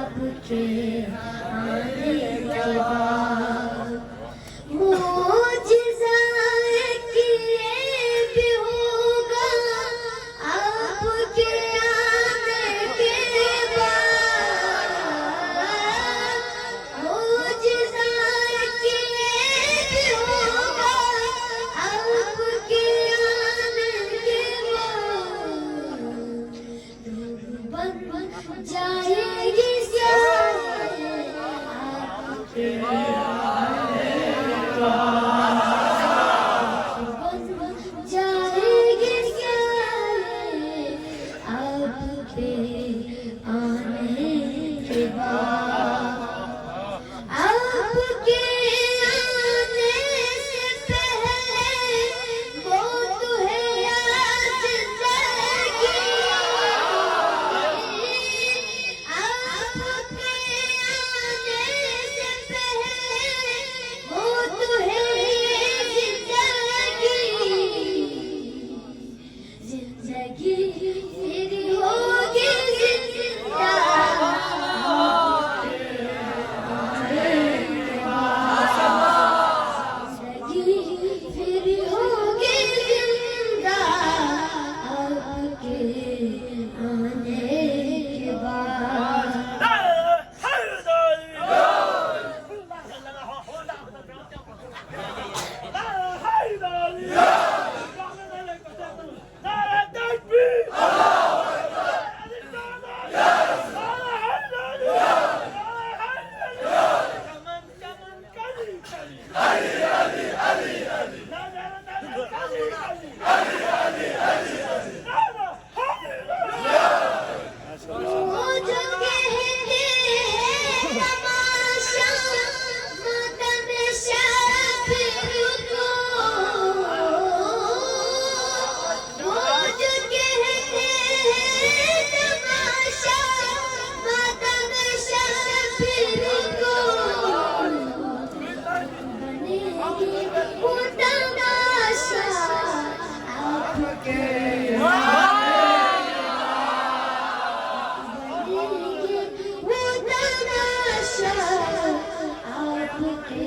आपके आने के बाद मुझसे किए भी होगा आपके आने के बाद मुझसे किए भी होगा आपके आने के बाद बन जाएगी सारे आपके आने के बाद बन जाएगी सारे आपके आने के बाद आपके आने से पहले वो तो है आज जिंदगी आपके आने से पहले वो तो है जिंदगी फिर होगी जिंदा जिंदगी फिर होगी जिंदा आपके आने के बाद वो जो कहते हैं तमाशा मातम शाफिर को वो जो कहते हैं तमाशा मातम शाफिर को बनेगी वो तमाशा आपके वो तमाशा आपके